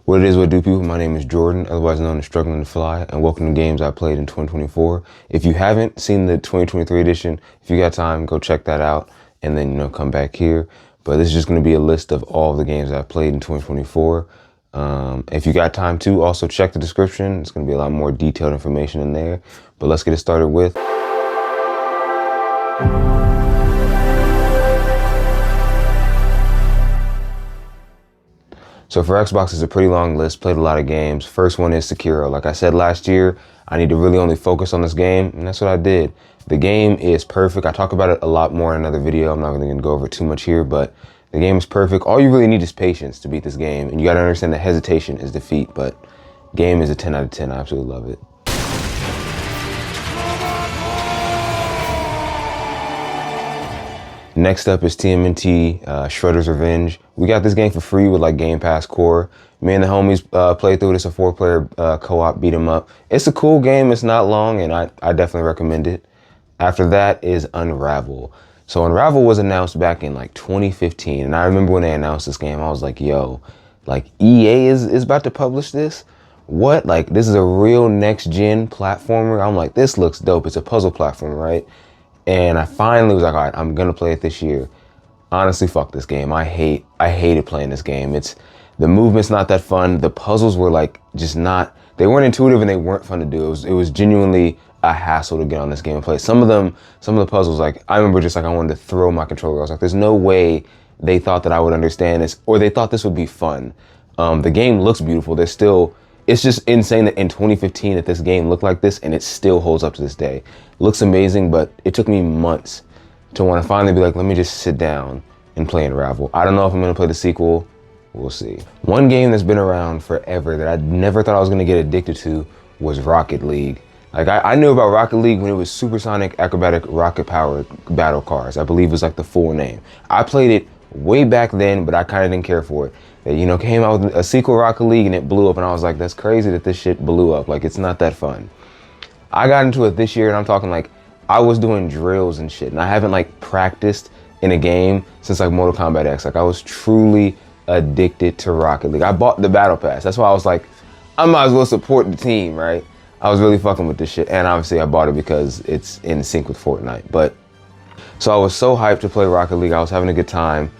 What it is, what do people? My name is Jordan, otherwise known as Struggling to Fly, and welcome to games I played in 2024. If you haven't seen the 2023 edition, if you got time, go check that out, and then, come back here. But this is just going to be a list of all the games I played in 2024. If you got time too, also check the description. It's going to be a lot more detailed information in there. But let's get it started with... So for Xbox, it's a pretty long list, played a lot of games. First one is Sekiro. Like I said last year, I need to really only focus on this game, and that's what I did. The game is perfect. I talk about it a lot more in another video. I'm not really gonna go over it too much here, but the game is perfect. All you really need is patience to beat this game, and you gotta understand that hesitation is defeat, but game is a 10 out of 10. I absolutely love it. Next up is TMNT, Shredder's Revenge. We got this game for free with like Game Pass Core. Me and the homies played through it. It's a 4-player co-op beat 'em up. It's a cool game. It's not long, and I definitely recommend it. After that is UNRAVEL. So UNRAVEL was announced back in like 2015, and I remember when they announced this game, I was like, yo, like EA is about to publish this? What? Like, this is a real next-gen platformer? I'm like, this looks dope. It's a puzzle platformer, right? And I finally was like, all right, I'm gonna play it this year. Honestly, fuck this game. I hated playing this game. The movement's not that fun. The puzzles were like just not, they weren't intuitive and they weren't fun to do. It was genuinely a hassle to get on this game and play. Some of the puzzles, like I remember just like I wanted to throw my controller. I was like, there's no way they thought that I would understand this, or they thought this would be fun. The game looks beautiful. It's just insane that in 2015 that this game looked like this, and it still holds up to this day. Looks amazing, but it took me months to want to finally be like, let me just sit down and play UNRAVEL. I don't know if I'm gonna play the sequel, we'll see. One game that's been around forever that I never thought I was gonna get addicted to was Rocket League. Like I knew about Rocket League when it was Supersonic Acrobatic Rocket Powered Battle Cars, I believe was like the full name. I played it way back then, but I kind of didn't care for it. They, came out with a sequel Rocket League and it blew up, and I was like, that's crazy that this shit blew up. Like, it's not that fun. I got into it this year, and I'm talking like, I was doing drills and shit, and I haven't like practiced in a game since like Mortal Kombat X. Like, I was truly addicted to Rocket League. I bought the Battle Pass. That's why I was like, I might as well support the team, right? I was really fucking with this shit, and obviously I bought it because it's in sync with Fortnite. But, so I was so hyped to play Rocket League. I was having a good time.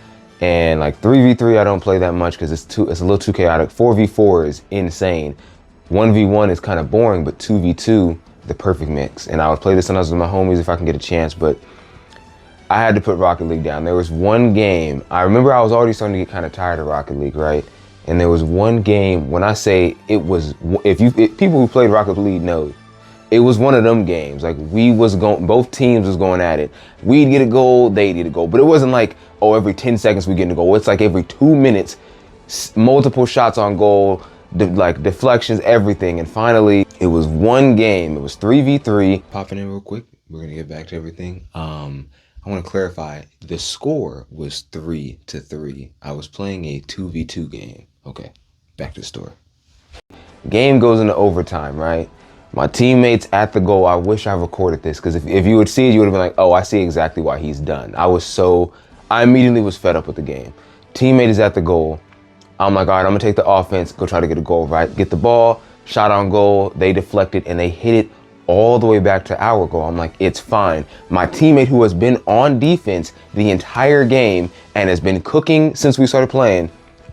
And like 3v3, I don't play that much because it's a little too chaotic. 4v4 is insane. 1v1 is kind of boring, but 2v2, the perfect mix. And I would play this when I was with my homies if I can get a chance, but I had to put Rocket League down. There was one game, I remember I was already starting to get kind of tired of Rocket League, right? And there was one game, when I say it was, people who played Rocket League know, it was one of them games. Like both teams was going at it. We'd get a goal, they'd get a goal. But it wasn't like, oh, every 10 seconds we get a goal. It's like every 2 minutes, multiple shots on goal, like deflections, everything. And finally, it was one game. It was 3v3. Popping in real quick. We're gonna get back to everything. I want to clarify. The score was 3-3. I was playing a 2v2 game. Okay, back to the story. Game goes into overtime, right? My teammates at the goal, I wish I recorded this, because if you would see it, you would have been like, oh, I see exactly why he's done. I immediately was fed up with the game. Teammate is at the goal. I'm like, all right, I'm gonna take the offense, go try to get a goal, right? Get the ball, shot on goal, they deflected, and they hit it all the way back to our goal. I'm like, it's fine. My teammate who has been on defense the entire game and has been cooking since we started playing,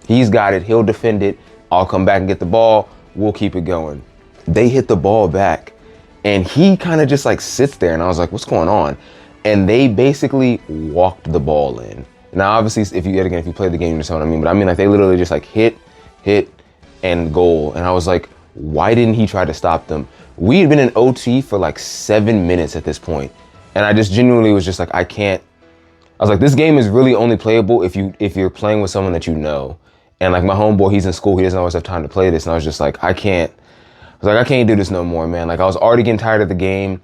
he's got it, he'll defend it. I'll come back and get the ball, we'll keep it going. They hit the ball back and he kind of just like sits there, and I was like, what's going on? And they basically walked the ball in. Now, obviously, if you play the game, you know what I mean, but I mean, like, they literally just like hit, and goal. And I was like, why didn't he try to stop them? We had been in OT for like 7 minutes at this point, And I just genuinely was just like, I was like, this game is really only playable if you're playing with someone that you know. And like my homeboy, he's in school, he doesn't always have time to play this. And I was just like, I can't do this no more, man. Like I was already getting tired of the game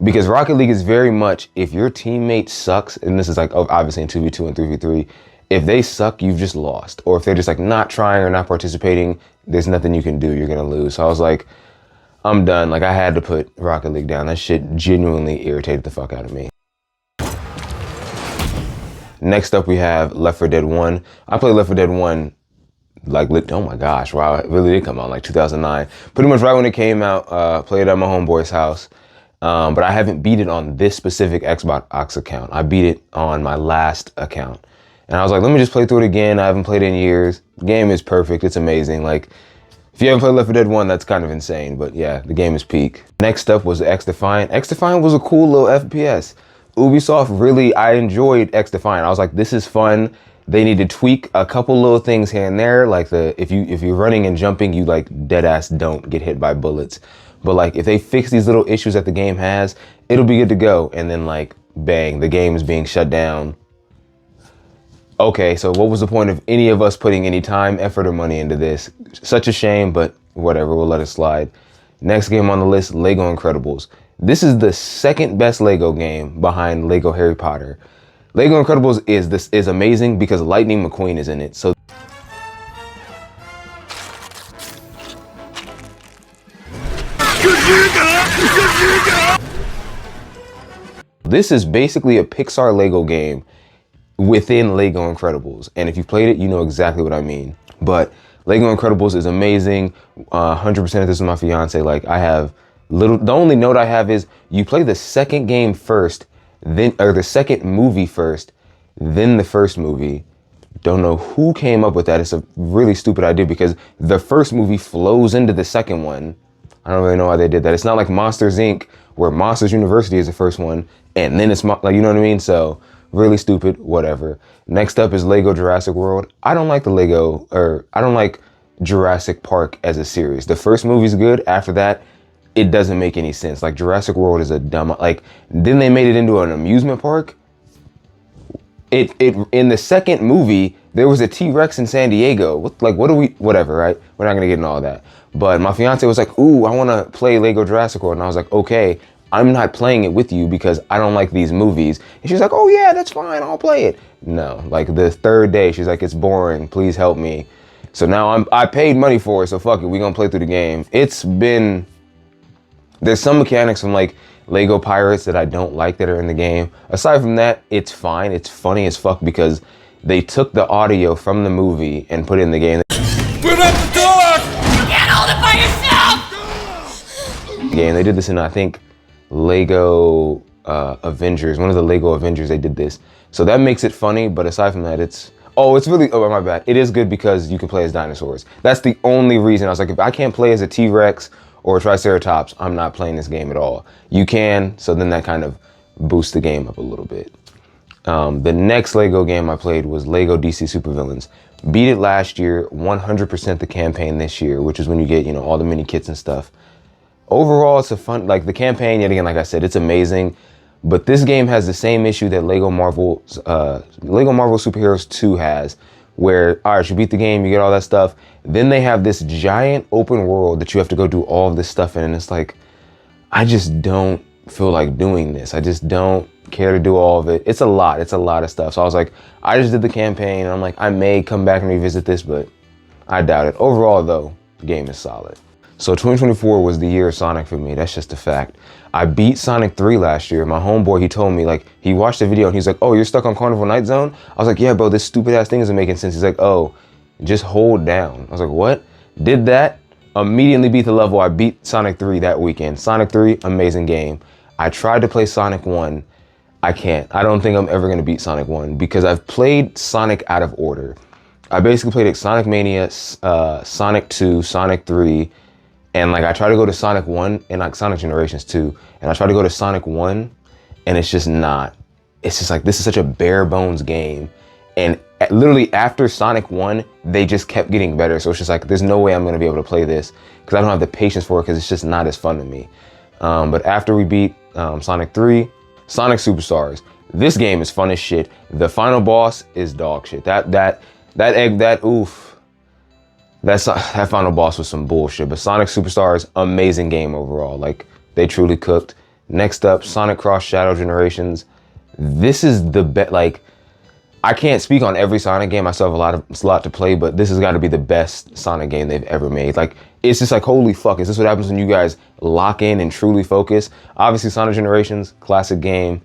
because Rocket League is very much, if your teammate sucks, and this is like obviously in 2v2 and 3v3, if they suck, you've just lost. Or if they're just like not trying or not participating, there's nothing you can do, you're gonna lose. So I was like, I'm done. Like I had to put Rocket League down. That shit genuinely irritated the fuck out of me. Next up we have Left 4 Dead 1. I played Left 4 Dead 1 like, oh my gosh, wow, it really did come out like 2009. Pretty much right when it came out, played it at my homeboy's house. But I haven't beat it on this specific Xbox account. I beat it on my last account. And I was like, let me just play through it again. I haven't played it in years. The game is perfect, it's amazing. Like, if you haven't played Left 4 Dead 1, that's kind of insane, but yeah, the game is peak. Next up was XDefiant. XDefiant was a cool little FPS. Ubisoft really, I enjoyed XDefiant. I was like, this is fun. They need to tweak a couple little things here and there. Like if you're running and jumping, you like dead ass don't get hit by bullets. But like if they fix these little issues that the game has, it'll be good to go. And then like, bang, the game is being shut down. Okay, so what was the point of any of us putting any time, effort, or money into this? Such a shame, but whatever, we'll let it slide. Next game on the list, Lego Incredibles. This is the second best Lego game behind Lego Harry Potter. Lego Incredibles is amazing because Lightning McQueen is in it. So this is basically a Pixar Lego game within Lego Incredibles. And if you played it, you know exactly what I mean. But Lego Incredibles is amazing. 100% of this is my fiance. Like the only note I have is you play the second game first, or the second movie first, then the first movie. Don't know who came up with that. It's a really stupid idea because the first movie flows into the second one. I don't really know why they did that. It's not like Monsters Inc., where Monsters University is the first one, and then it's like, you know what I mean? So really stupid, whatever. Next up is Lego Jurassic World. I don't like I don't like Jurassic Park as a series. The first movie's good. After that, it doesn't make any sense. Like Jurassic World is a dumb, like, then they made it into an amusement park. In the second movie, there was a T-Rex in San Diego. Whatever, right? We're not gonna get into all that. But my fiance was like, ooh, I wanna play Lego Jurassic World. And I was like, okay, I'm not playing it with you because I don't like these movies. And she's like, oh yeah, that's fine, I'll play it. No, like the third day, she's like, it's boring, please help me. So now I paid money for it, so fuck it, we gonna play through the game. There's some mechanics from like Lego Pirates that I don't like that are in the game. Aside from that, it's fine. It's funny as fuck because they took the audio from the movie and put it in the game. Put up the door! You can't hold it by yourself! Game. They did this in, I think, Lego Avengers. One of the Lego Avengers, they did this. So that makes it funny, but aside from that, oh, my bad. It is good because you can play as dinosaurs. That's the only reason. I was like, if I can't play as a T-Rex or a Triceratops, I'm not playing this game at all. You can, so then that kind of boosts the game up a little bit. The next Lego game I played was Lego DC Supervillains. Beat it last year, 100% the campaign this year, which is when you get, all the mini kits and stuff. Overall, it's a fun, like the campaign, yet again, like I said, it's amazing. But this game has the same issue that Lego Marvel Superheroes 2 has, where, all right, you beat the game, you get all that stuff. Then they have this giant open world that you have to go do all of this stuff in. And it's like, I just don't feel like doing this. I just don't care to do all of it. It's a lot of stuff. So I was like, I just did the campaign. And I'm like, I may come back and revisit this, but I doubt it. Overall though, the game is solid. So 2024 was the year of Sonic for me. That's just a fact. I beat Sonic 3 last year. My homeboy, he told me, like, he watched the video and he's like, oh, you're stuck on Carnival Night Zone? I was like, yeah, bro, this stupid ass thing isn't making sense. He's like, oh, just hold down. I was like, what? Did that, immediately beat the level. I beat Sonic 3 that weekend. Sonic 3, amazing game. I tried to play Sonic 1. I can't. I don't think I'm ever gonna beat Sonic 1 because I've played Sonic out of order. I basically played it Sonic Mania, Sonic 2, Sonic 3, and like I try to go to Sonic 1 and like Sonic Generations 2, and I try to go to Sonic 1 and it's just not. It's just like, this is such a bare bones game. And literally after Sonic 1, they just kept getting better. So it's just like, there's no way I'm gonna be able to play this because I don't have the patience for it because it's just not as fun to me. But after we beat Sonic 3, Sonic Superstars. This game is fun as shit. The final boss is dog shit. That final boss was some bullshit. But Sonic Superstars, amazing game overall. Like, they truly cooked. Next up, Sonic Cross Shadow Generations. This is the best. Like, I can't speak on every Sonic game. I still have a lot to play, but this has got to be the best Sonic game they've ever made. Like, it's just like, holy fuck, is this what happens when you guys lock in and truly focus? Obviously, Sonic Generations, classic game.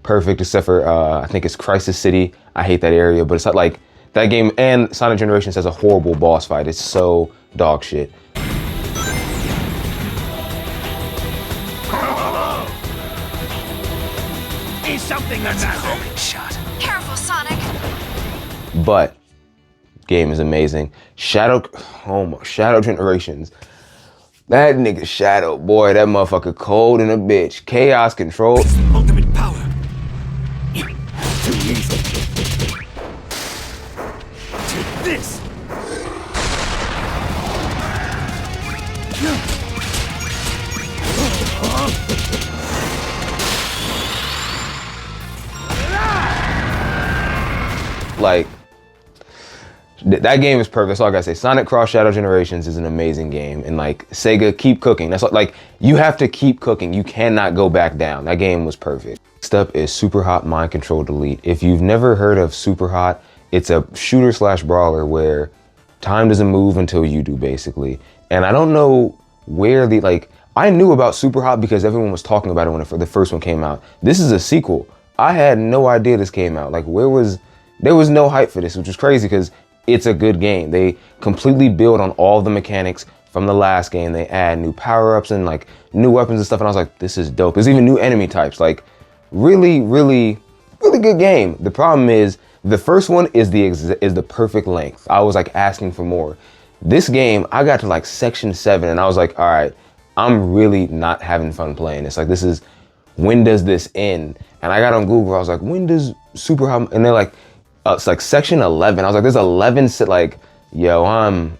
Perfect, except for, I think it's Crisis City. I hate that area, but it's not like, that game, and Sonic Generations has a horrible boss fight. It's so dog shit. Is something that's a homing shot. Careful, Sonic. But game is amazing. Shadow Generations. That nigga Shadow, boy, that motherfucker cold in a bitch. Chaos control. Ultimate power. Too easy. Take this. Like, that game is perfect. That's all I gotta say. Sonic Cross Shadow Generations is an amazing game. And like, Sega, keep cooking. That's like, you have to keep cooking. You cannot go back down. That game was perfect. Next up is SUPERHOT Mind Control Delete. If you've never heard of SUPERHOT, it's a shooter / brawler where time doesn't move until you do, basically. And I don't know where I knew about SUPERHOT because everyone was talking about it when the first one came out. This is a sequel. I had no idea this came out. Like, there was no hype for this, which is crazy because it's a good game. They completely build on all the mechanics from the last game. They add new power-ups and like new weapons and stuff. And I was like, this is dope. There's even new enemy types. Like, really, really, really good game. The problem is the first one is the perfect length. I was like asking for more. This game, I got to like section 7 and I was like, all right, I'm really not having fun playing this. Like, when does this end? And I got on Google, I was like, when does SUPERHOT, and they're like, it's like section 11. I was like, there's 11, like, yo, I'm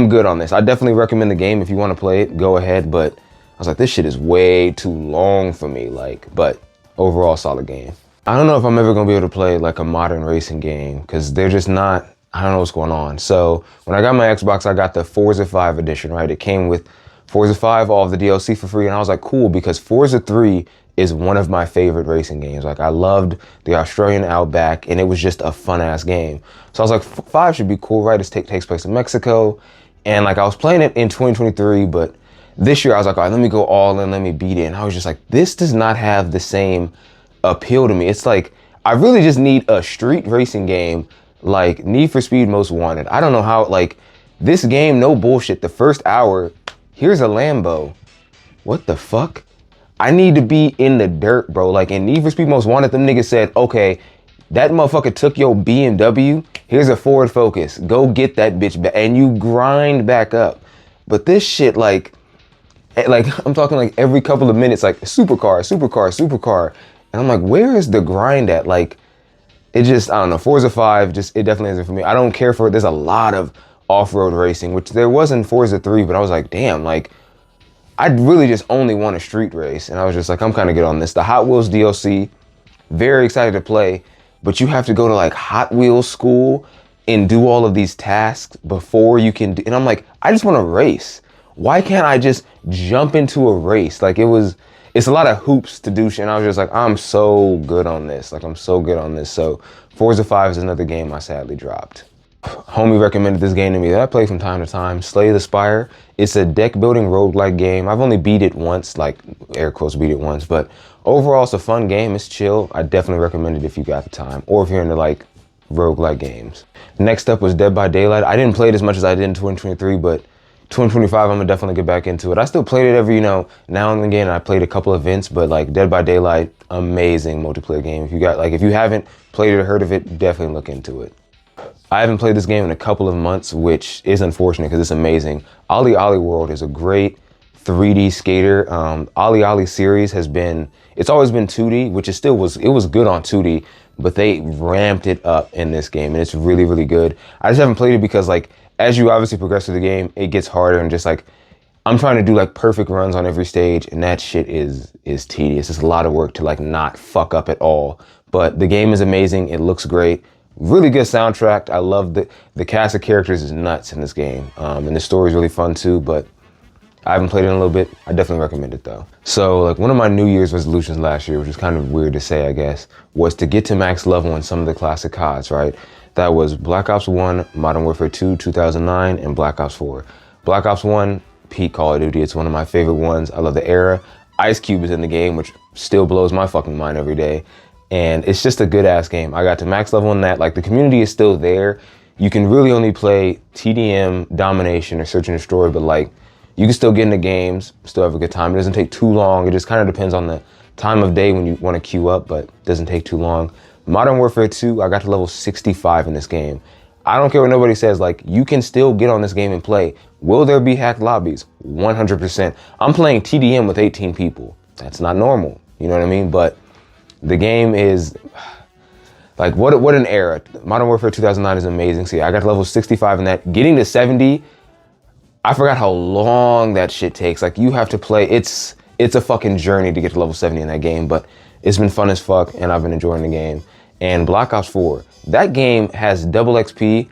good on this. I definitely recommend the game. If you want to play it, go ahead. But I was like, this shit is way too long for me. Like, but overall, solid game. I don't know if I'm ever gonna be able to play like a modern racing game because they're just not, I don't know what's going on. So when I got my Xbox, I got the Forza 5 edition, right? It came with Forza 5, all of the DLC for free. And I was like, cool, because Forza 3 is one of my favorite racing games. Like, I loved the Australian Outback and it was just a fun ass game. So I was like, 5 should be cool, right? It takes place in Mexico. And like, I was playing it in 2023, but this year I was like, all right, let me go all in, let me beat it. And I was just like, this does not have the same appeal to me. It's like, I really just need a street racing game like Need for Speed Most Wanted. I don't know how, like, this game, no bullshit, the first hour, here's a Lambo. What the fuck? I need to be in the dirt, bro. Like, in Need for Speed Most Wanted, them niggas said, okay, that motherfucker took your BMW, here's a Ford Focus. Go get that bitch back. And you grind back up. But this shit, like, I'm talking like every couple of minutes, like, supercar, supercar, supercar. And I'm like, where is the grind at? Like, it just, I don't know, Forza 5, it definitely isn't for me. I don't care for it. There's a lot of off-road racing, which there was in Forza 3, but I was like, damn, like, I really just only want a street race. And I was just like, I'm kind of good on this. The Hot Wheels DLC, very excited to play, but you have to go to like Hot Wheels school and do all of these tasks before you can do, and I'm like, I just want to race. Why can't I just jump into a race? Like, it's a lot of hoops to do shit. And I was just like, I'm so good on this. Like, I'm so good on this. So Forza 5 is another game I sadly dropped. Homie recommended this game to me that I play from time to time, Slay the Spire. It's a deck building roguelike game. I've only beat it once, like air quotes beat it once, but overall it's a fun game, it's chill. I definitely recommend it if you got the time, or if you're into like roguelike games. Next up was Dead by Daylight. I didn't play it as much as I did in 2023, but 2025 I'm gonna definitely get back into it. I still played it every, now and again. I played a couple events, but like Dead by Daylight, amazing multiplayer game. If you haven't played it or heard of it, definitely look into it. I haven't played this game in a couple of months, which is unfortunate because it's amazing. OlliOlliWorld is a great 3D skater. OlliOlli series it's always been 2D, which it was good on 2D, but they ramped it up in this game and it's really, really good. I just haven't played it because like, as you obviously progress through the game, it gets harder and just like, I'm trying to do like perfect runs on every stage, and that shit is tedious. It's a lot of work to like not fuck up at all. But the game is amazing. It looks great. Really good soundtrack. I love the cast of characters is nuts in this game. And the story is really fun too, but I haven't played it in a little bit. I definitely recommend it though. So like one of my New Year's resolutions last year, which is kind of weird to say, I guess, was to get to max level in some of the classic CODs, right? That was Black Ops 1, Modern Warfare 2, 2009, and Black Ops 4. Black Ops 1, peak Call of Duty. It's one of my favorite ones. I love the era. Ice Cube is in the game, which still blows my fucking mind every day. And it's just a good ass game. I got to max level in that. Like the community is still there. You can really only play TDM, Domination, or Search and Destroy, but like you can still get into games, still have a good time. It doesn't take too long. It just kind of depends on the time of day when you want to queue up, but it doesn't take too long. Modern Warfare 2, I got to level 65 in this game. I don't care what nobody says, like you can still get on this game and play. Will there be hacked lobbies? 100%. I'm playing TDM with 18 people. That's not normal, you know what I mean? But the game is, like, what an era. Modern Warfare 2009 is amazing. See, I got to level 65 in that. Getting to 70, I forgot how long that shit takes. Like, you have to play, it's a fucking journey to get to level 70 in that game, but it's been fun as fuck, and I've been enjoying the game. And Black Ops 4, that game has double XP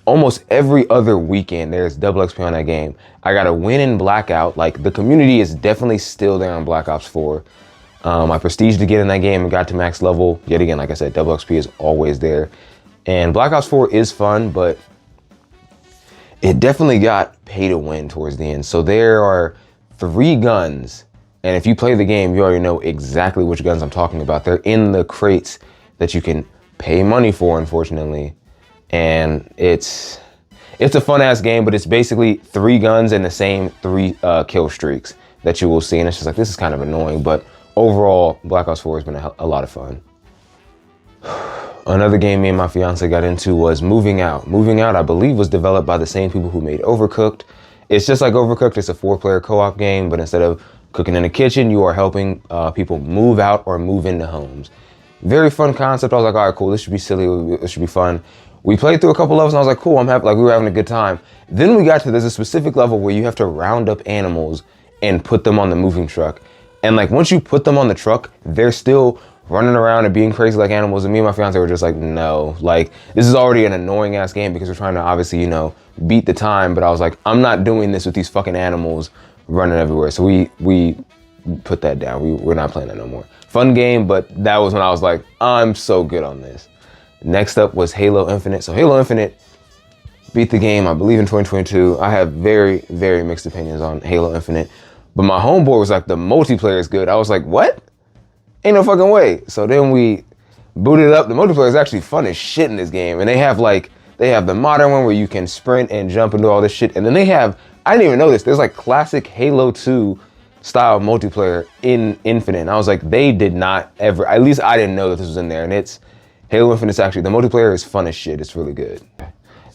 almost every other weekend. There's double XP on that game. I got a win in Blackout. Like, the community is definitely still there on Black Ops 4. I prestige to get in that game and got to max level. Yet again, like I said, double XP is always there. And Black Ops 4 is fun, but it definitely got pay to win towards the end. So there are 3 guns, and if you play the game, you already know exactly which guns I'm talking about. They're in the crates that you can pay money for, unfortunately. And it's a fun ass game, but it's basically 3 guns and the same 3 kill streaks that you will see. And it's just like, this is kind of annoying, but overall, Black Ops 4 has been a lot of fun. Another game me and my fiance got into was Moving Out. Moving Out, I believe, was developed by the same people who made Overcooked. It's just like Overcooked. It's a 4-player co-op game, but instead of cooking in the kitchen, you are helping people move out or move into homes. Very fun concept. I was like, all right, cool. This should be silly. This should be fun. We played through a couple levels and I was like, cool, I'm happy. Like, we were having a good time. Then we got to, there's a specific level where you have to round up animals and put them on the moving truck. And like, once you put them on the truck, they're still running around and being crazy like animals. And me and my fiance were just like, no, like, this is already an annoying ass game because we're trying to obviously, you know, beat the time. But I was like, I'm not doing this with these fucking animals running everywhere. So we put that down. We're not playing that no more. Fun game, but that was when I was like, I'm so good on this. Next up was Halo Infinite. So Halo Infinite beat the game, I believe, in 2022. I have very, very mixed opinions on Halo Infinite. But my homeboy was like, the multiplayer is good. I was like, what? Ain't no fucking way. So then we booted it up. The multiplayer is actually fun as shit in this game. And they have the modern one where you can sprint and jump and do all this shit. And then they have, I didn't even know this, there's like classic Halo 2 style multiplayer in Infinite. And I was like, they did not ever, at least I didn't know that this was in there. And it's, Halo Infinite's actually, the multiplayer is fun as shit. It's really good.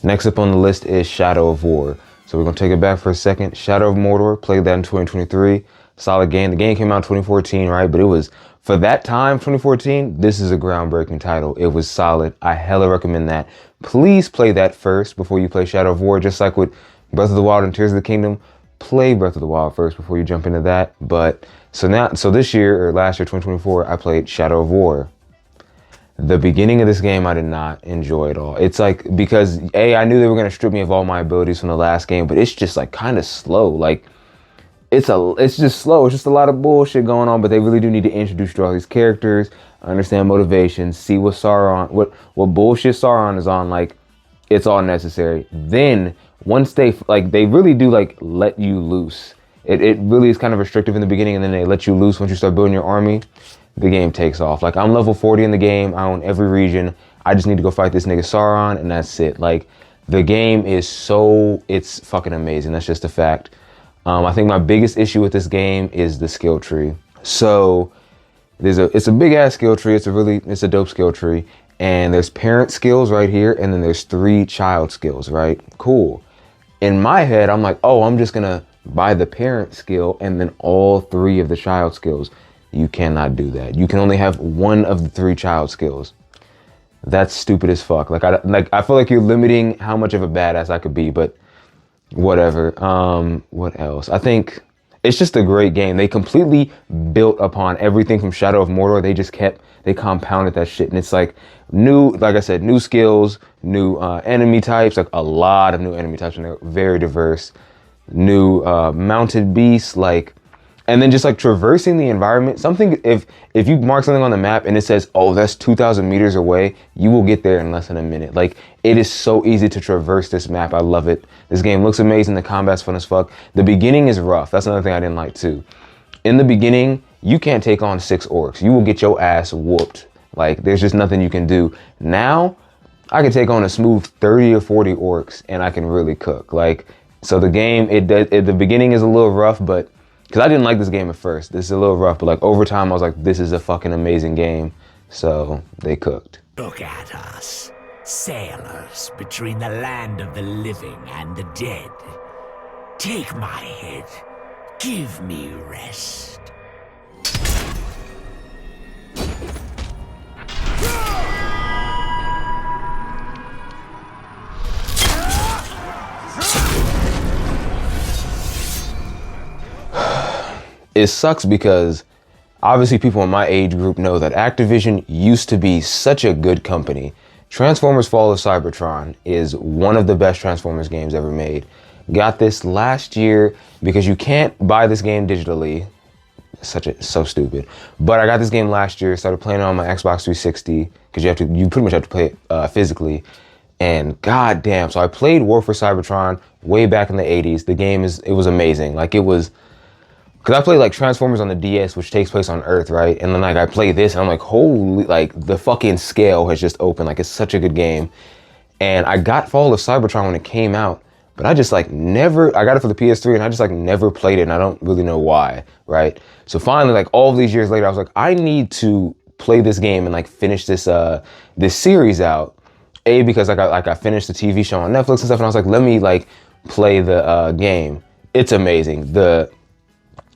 Next up on the list is Shadow of War. So we're gonna take it back for a second. Shadow of Mordor, played that in 2023. Solid game. The game came out in 2014, right? But it was, for that time, 2014, this is a groundbreaking title. It was solid. I hella recommend that. Please play that first before you play Shadow of War, just like with Breath of the Wild and Tears of the Kingdom. Play Breath of the Wild first before you jump into that. But so this year, or last year, 2024, I played Shadow of War. The beginning of this game, I did not enjoy at all. It's like, because I knew they were gonna strip me of all my abilities from the last game, but it's just like kind of slow. Like, it's just slow. It's just a lot of bullshit going on, but they really do need to introduce you to all these characters, understand motivations, see what Sauron, what bullshit Sauron is on. Like, it's all necessary. Then once they really do like let you loose. It really is kind of restrictive in the beginning, and then they let you loose once you start building your army. The game takes off. Like, I'm level 40 in the game. I own every region. I just need to go fight this nigga Sauron, and that's it. Like, the game is it's fucking amazing. That's just a fact. I think my biggest issue with this game is the skill tree. So it's a big ass skill tree. It's a dope skill tree. And there's parent skills right here, and then there's 3 child skills, right? Cool. In my head, I'm like, oh, I'm just gonna buy the parent skill and then all 3 of the child skills. You cannot do that. You can only have 1 of the 3 child skills. That's stupid as fuck. Like I feel like you're limiting how much of a badass I could be, but whatever. What else? I think it's just a great game. They completely built upon everything from Shadow of Mordor. They compounded that shit. And it's like new, like I said, new skills, new enemy types, like a lot of new enemy types, and they're very diverse. New mounted beasts, like, and then just like traversing the environment. Something, if you mark something on the map and it says, oh, that's 2,000 meters away, you will get there in less than a minute. Like, it is so easy to traverse this map. I love it. This game looks amazing. The combat's fun as fuck. The beginning is rough. That's another thing I didn't like too. In the beginning, you can't take on 6 orcs. You will get your ass whooped. Like, there's just nothing you can do. Now, I can take on a smooth 30 or 40 orcs and I can really cook. Like, so the game, the beginning is a little rough, but because I didn't like this game at first. This is a little rough, but like over time, I was like, this is a fucking amazing game. So they cooked. Look at us, sailors between the land of the living and the dead. Take my head, give me rest. It sucks because obviously people in my age group know that Activision used to be such a good company. Transformers Fall of Cybertron is one of the best Transformers games ever made. Got this last year because you can't buy this game digitally. So stupid. But I got this game last year, started playing it on my Xbox 360 because you pretty much have to play it physically. And goddamn, so I played War for Cybertron way back in the 80s. The game it was amazing. Like, it was, because I played like Transformers on the DS, which takes place on Earth, right? And then like I play this and I'm like, holy, like the fucking scale has just opened. Like, it's such a good game. And I got Fall of Cybertron when it came out, but I just like never, I got it for the PS3 and I just like never played it, and I don't really know why, right? So finally, like all of these years later, I was like, I need to play this game and like finish this this series out. Because I finished the TV show on Netflix and stuff, and I was like, let me like play the game. It's amazing. The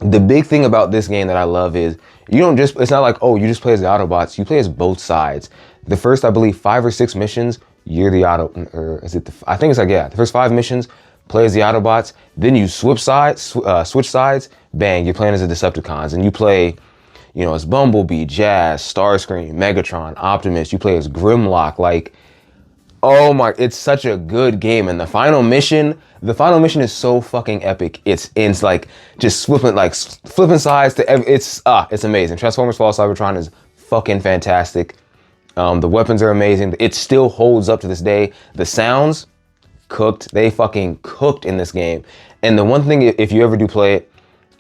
big thing about this game that I love is it's not like, oh, you just play as the Autobots, you play as both sides. The first, I believe, 5 or 6 missions, you're the I think it's like, yeah, the first 5 missions, play as the Autobots, then you switch sides, bang, you're playing as the Decepticons, and you play, as Bumblebee, Jazz, Starscream, Megatron, Optimus, you play as Grimlock, like, oh my, it's such a good game. And the final mission is so fucking epic. It's like just flipping sides to it's amazing. Transformers Fall of Cybertron is fucking fantastic. The weapons are amazing. It still holds up to this day. The sounds cooked. They fucking cooked in this game. And the one thing, if you ever do play it,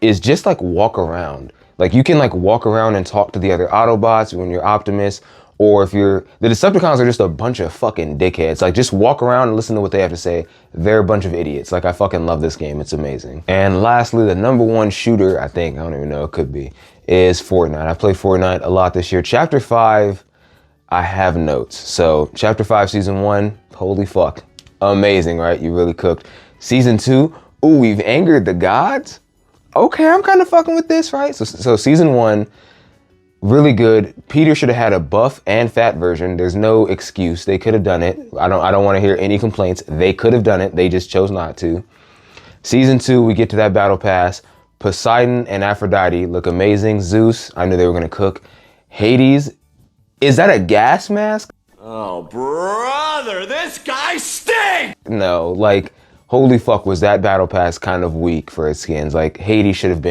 is just like walk around. Like, you can like walk around and talk to the other Autobots when you're Optimus. Or if the Decepticons are just a bunch of fucking dickheads. Like, just walk around and listen to what they have to say. They're a bunch of idiots. Like, I fucking love this game. It's amazing. And lastly, the #1 shooter, I don't even know, it could be, is Fortnite. I played Fortnite a lot this year. Chapter 5, I have notes. So, Chapter 5, Season 1, holy fuck. Amazing, right? You really cooked. Season 2, ooh, we've angered the gods? Okay, I'm kind of fucking with this, right? So Season 1, really good. Peter should have had a buff and fat version. There's no excuse. They could have done it. I don't want to hear any complaints. They could have done it. They just chose not to. Season 2, we get to that battle pass. Poseidon and Aphrodite look amazing. Zeus, I knew they were going to cook. Hades, is that a gas mask? Oh, brother, this guy stinks! No, like, holy fuck, was that battle pass kind of weak for his skins. Like, Hades should have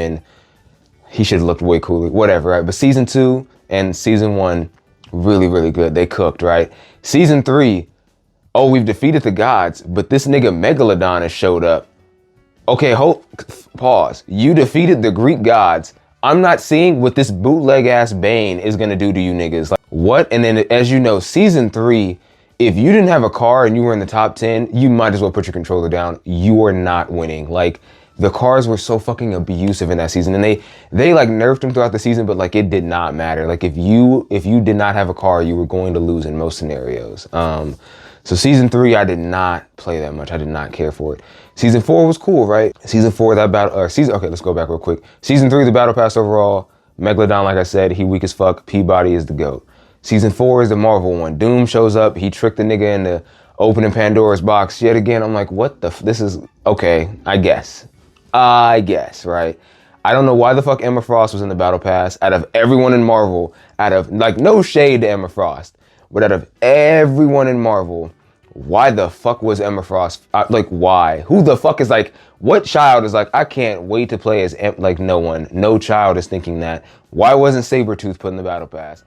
looked way cooler, whatever, right? But Season 2 and Season 1, really, really good. They cooked, right? Season 3, oh, we've defeated the gods, but this nigga Megalodon has showed up. Okay, pause. You defeated the Greek gods. I'm not seeing what this bootleg ass Bane is gonna do to you niggas. Like, what? And then, as you know, Season 3, if you didn't have a car and you were in the top 10, you might as well put your controller down. You are not winning. Like, the cars were so fucking abusive in that season, and they like nerfed them throughout the season, but like it did not matter. Like, if you did not have a car, you were going to lose in most scenarios. So Season 3, I did not play that much. I did not care for it. Season 4 was cool, right? Season 4, okay, let's go back real quick. Season 3, the battle pass overall, Megalodon, like I said, he weak as fuck. Peabody is the GOAT. Season 4 is the Marvel one. Doom shows up. He tricked the nigga into opening Pandora's box yet again. I'm like, what the, this is, okay, I guess, right? I don't know why the fuck Emma Frost was in the battle pass out of everyone in Marvel, out of, like, no shade to Emma Frost, but out of everyone in Marvel, why the fuck was Emma Frost, like, why? Who the fuck is like, what child is like, I can't wait to play as, like, no one, no child is thinking that. Why wasn't Sabretooth put in the battle pass?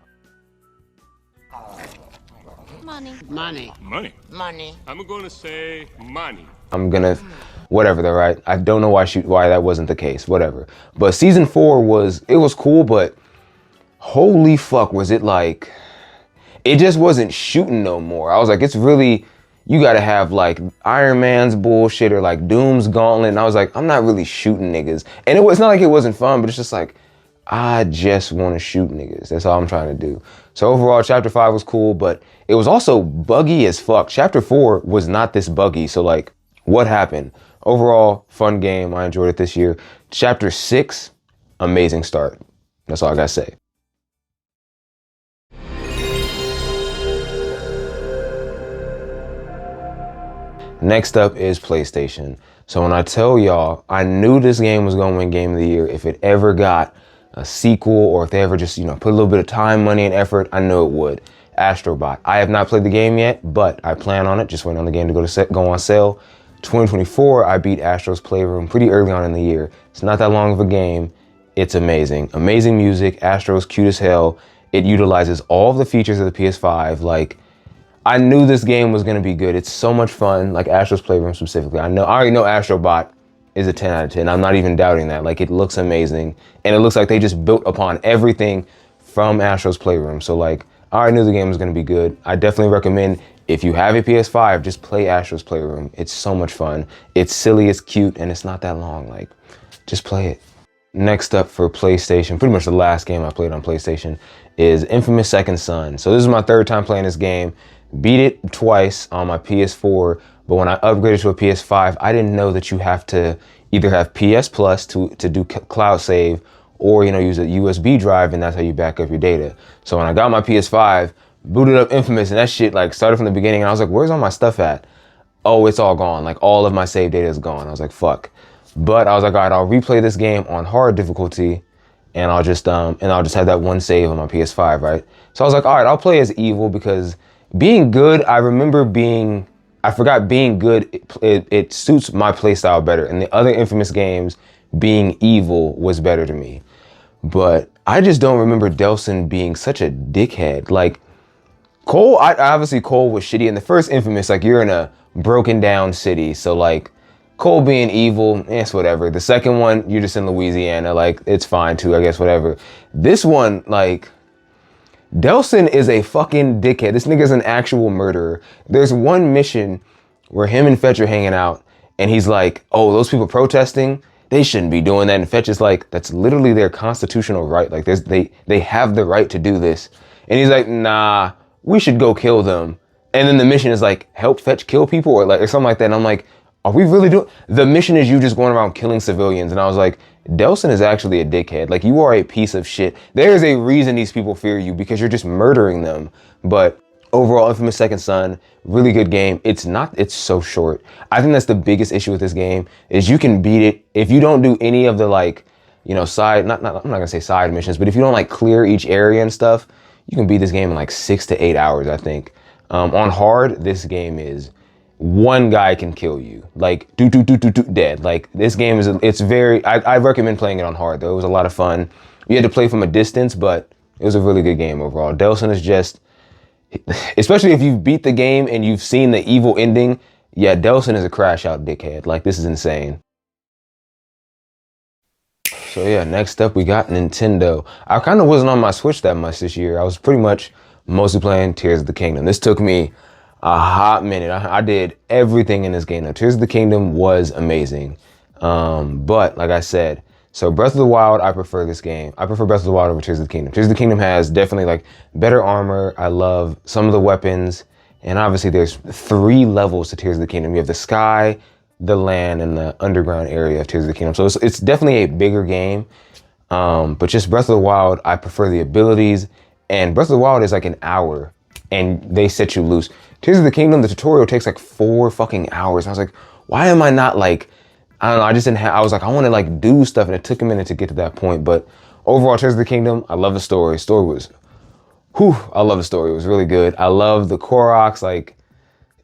Money. Money. Money. Money. I'm gonna say money. I'm gonna, whatever, they're right. I don't know why that wasn't the case, whatever. But season 4 was cool, but holy fuck, was it like, it just wasn't shooting no more. I was like, it's really, you gotta have like Iron Man's bullshit or like Doom's Gauntlet. And I was like, I'm not really shooting niggas. And it's not like it wasn't fun, but it's just like, I just want to shoot niggas. That's all I'm trying to do. So overall, chapter 5 was cool, but it was also buggy as fuck. Chapter 4 was not this buggy. So like, what happened? Overall, fun game. I enjoyed it this year. Chapter 6, amazing start. That's all I gotta say. Next up is PlayStation. So when I tell y'all, I knew this game was gonna win Game of the Year if it ever got a sequel or if they ever just, you know, put a little bit of time, money, and effort, I know it would. Astrobot. I have not played the game yet, but I plan on it. Just waiting on the game to go on sale. 2024, I beat Astro's Playroom pretty early on in the year. It's not that long of a game. It's amazing. Amazing music. Astro's cute as hell. It utilizes all of the features of the PS5. Like, I knew this game was gonna be good. It's so much fun, like Astro's Playroom specifically. I already know Astrobot is a 10 out of 10. I'm not even doubting that. Like, it looks amazing. And it looks like they just built upon everything from Astro's Playroom. So like, I already knew the game was gonna be good. I definitely recommend, if you have a PS5, just play Astro's Playroom. It's so much fun. It's silly, it's cute, and it's not that long. Like, just play it. Next up for PlayStation, pretty much the last game I played on PlayStation, is Infamous Second Son. So this is my 3rd time playing this game. Beat it twice on my PS4, but when I upgraded to a PS5, I didn't know that you have to either have PS Plus to do cloud save, or, you know, use a USB drive, and that's how you back up your data. So when I got my PS5, booted up Infamous, and that shit like started from the beginning, and I was like, where's all my stuff at? Oh, it's all gone. Like, all of my save data is gone. I was like, fuck. But I was like, all right, I'll replay this game on hard difficulty, and I'll just have that one save on my PS5, right? So I was like, all right, I'll play as evil, because being good, I forgot being good, it suits my playstyle better. And the other Infamous games, being evil was better to me. But I just don't remember Delsin being such a dickhead. Like, Cole, obviously Cole was shitty in the first Infamous. Like, you're in a broken down city, so like, Cole being evil, it's whatever. The second one, you're just in Louisiana, like, it's fine too, I guess, whatever. This one, like, Delsin is a fucking dickhead. This nigga's an actual murderer. There's one mission where him and Fetch are hanging out, and he's like, oh, those people protesting, they shouldn't be doing that. And Fetch is like, that's literally their constitutional right. Like, they have the right to do this. And he's like, nah, we should go kill them. And then the mission is like, help Fetch kill people, or something like that. And I'm like, are we really doing? The mission is you just going around killing civilians. And I was like, Delsin is actually a dickhead. Like, you are a piece of shit. There is a reason these people fear you, because you're just murdering them. But overall, Infamous Second Son, really good game. It's so short. I think that's the biggest issue with this game, is you can beat it if you don't do any of the, like, you know, I'm not gonna say side missions, but if you don't like clear each area and stuff, you can beat this game in like 6 to 8 hours, I think. On hard, this game is, one guy can kill you, like dead. Like, this game is, I recommend playing it on hard though. It was a lot of fun. You had to play from a distance, but it was a really good game overall. Delsin is just, especially if you've beat the game and you've seen the evil ending, yeah, Delsin is a crash out dickhead. Like, this is insane. So yeah, next up we got Nintendo. I kind of wasn't on my Switch that much this year. I was pretty much mostly playing Tears of the Kingdom. This took me a hot minute. I did everything in this game. Now, Tears of the Kingdom was amazing. But like I said, so Breath of the Wild, I prefer this game. I prefer Breath of the Wild over Tears of the Kingdom. Tears of the Kingdom has definitely like better armor. I love some of the weapons. And obviously there's 3 levels to Tears of the Kingdom. You have the sky, the land, and the underground area of Tears of the Kingdom. So it's definitely a bigger game. But just Breath of the Wild, I prefer the abilities. And Breath of the Wild is like an hour, and they set you loose. Tears of the Kingdom, the tutorial takes like 4 fucking hours. And I was like, why am I not like, I don't know, I just didn't have, I was like, I want to like do stuff, and it took a minute to get to that point. But overall, Tears of the Kingdom, I love the story. Story was, I love the story. It was really good. I love the Koroks, like,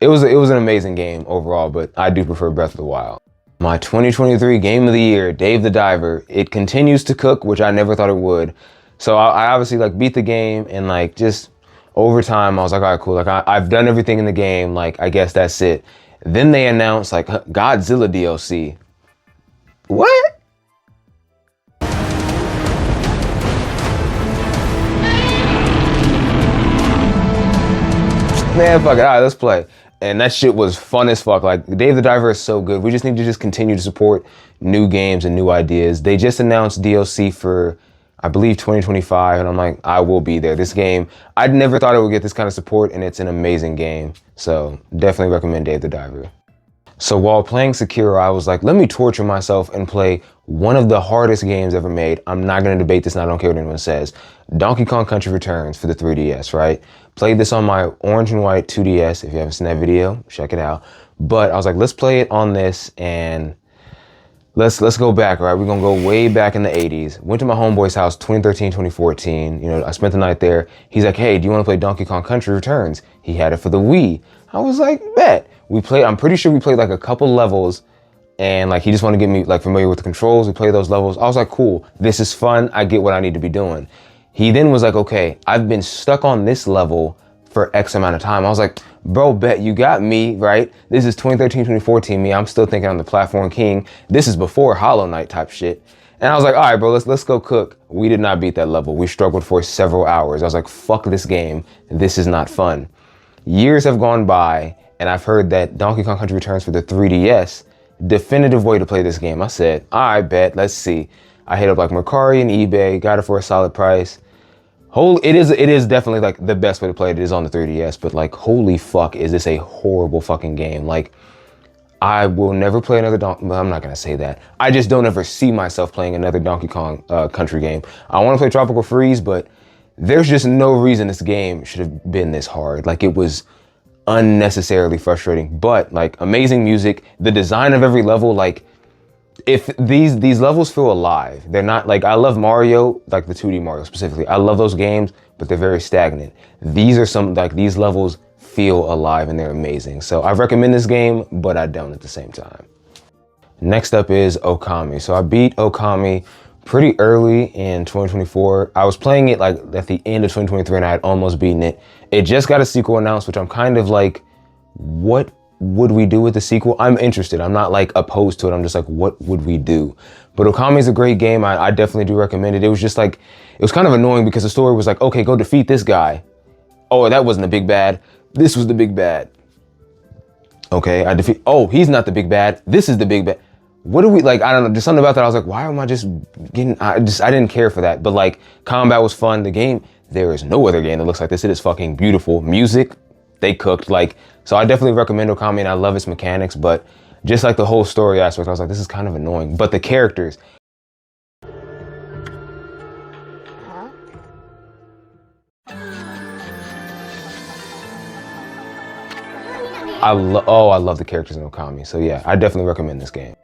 it was an amazing game overall, but I do prefer Breath of the Wild. My 2023 Game of the Year, Dave the Diver. It continues to cook, which I never thought it would. So I obviously like beat the game, and like just over time, I was like, all right, cool. Like I've done everything in the game. Like, I guess that's it. Then they announced like Godzilla DLC. What? Man, fuck it. All right, let's play. And that shit was fun as fuck. Like, Dave the Diver is so good. We just need to just continue to support new games and new ideas. They just announced DLC for, I believe, 2025, and I'm like, I will be there. This game, I never thought it would get this kind of support, and it's an amazing game. So definitely recommend Dave the Diver. So while playing Sekiro, I was like, let me torture myself and play one of the hardest games ever made. I'm not gonna debate this, and I don't care what anyone says. Donkey Kong Country Returns for the 3DS, right? Played this on my orange and white 2DS. If you haven't seen that video, check it out. But I was like, let's play it on this, and let's go back, right? We're gonna go way back in the 80s. Went to my homeboy's house, 2013, 2014. You know, I spent the night there. He's like, hey, do you wanna play Donkey Kong Country Returns? He had it for the Wii. I was like, bet. We played, I'm pretty sure we played like a couple levels, and like he just wanted to get me like familiar with the controls. We played those levels. I was like, cool, this is fun. I get what I need to be doing. He then was like, okay, I've been stuck on this level for X amount of time. I was like, bro, bet you got me, right? This is 2013, 2014 me. I'm still thinking I'm the platform king. This is before Hollow Knight type shit. And I was like, all right, bro, let's go cook. We did not beat that level. We struggled for several hours. I was like, fuck this game. This is not fun. Years have gone by, and I've heard that Donkey Kong Country Returns for the 3DS, definitive way to play this game. I said, I bet, let's see. I hit up like Mercari and eBay, got it for a solid price. It is definitely like the best way to play it. It is on the 3DS, but like, holy fuck, is this a horrible fucking game. Like, I will never play another well, I'm not gonna say that. I just don't ever see myself playing another Donkey Kong Country game. I wanna play Tropical Freeze, but there's just no reason this game should have been this hard. Like, it was unnecessarily frustrating, but like amazing music, the design of every level, like if these levels feel alive. They're not like, I love Mario, like the 2D Mario specifically. I love those games, but they're very stagnant. These are some, like these levels feel alive and they're amazing. So I recommend this game, but I don't at the same time. Next up is OKAMI. So I beat OKAMI pretty early in 2024. I was playing it like at the end of 2023 and I had almost beaten it. It just got a sequel announced, which I'm kind of like, what would we do with the sequel? I'm interested. I'm not like opposed to it. I'm just like, what would we do? But OKAMI is a great game. I definitely do recommend it. It was just like, it was kind of annoying because the story was like, okay, go defeat this guy. Oh, that wasn't the big bad. This was the big bad. Okay, oh, he's not the big bad. This is the big bad. What do we, like, I don't know, there's something about that. I was like, why am I just getting, I didn't care for that. But like, combat was fun. The game, there is no other game that looks like this. It is fucking beautiful. Music, they cooked, like, so I definitely recommend OKAMI and I love its mechanics, but just like the whole story aspect, I was like, this is kind of annoying. But the characters. I love the characters in OKAMI. So yeah, I definitely recommend this game.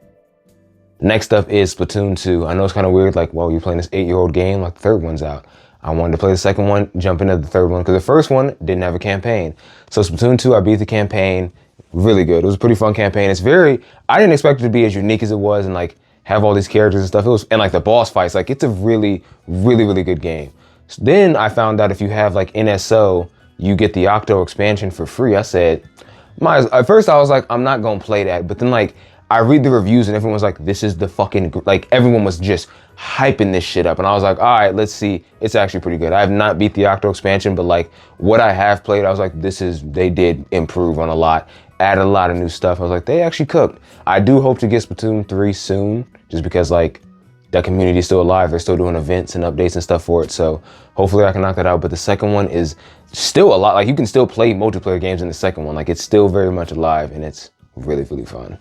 Next up is Splatoon 2. I know it's kind of weird, like, well, you're playing this 8-year-old game, like the third one's out. I wanted to play the second one, jump into the third one, because the first one didn't have a campaign. So Splatoon 2, I beat the campaign, really good. It was a pretty fun campaign. It's very, I didn't expect it to be as unique as it was and like have all these characters and stuff. It was, and like the boss fights, like it's a really, really, really good game. So then I found out if you have like NSO, you get the Octo expansion for free. I said, at first I was like, I'm not gonna play that. But then like, I read the reviews and everyone was like, this is the fucking, like everyone was just hyping this shit up. And I was like, all right, let's see. It's actually pretty good. I have not beat the Octo expansion, but like what I have played, I was like, they did improve on a lot, added a lot of new stuff. I was like, they actually cooked. I do hope to get Splatoon 3 soon, just because like that community is still alive. They're still doing events and updates and stuff for it. So hopefully I can knock that out. But the second one is still a lot, like you can still play multiplayer games in the second one. Like it's still very much alive and it's really, really fun.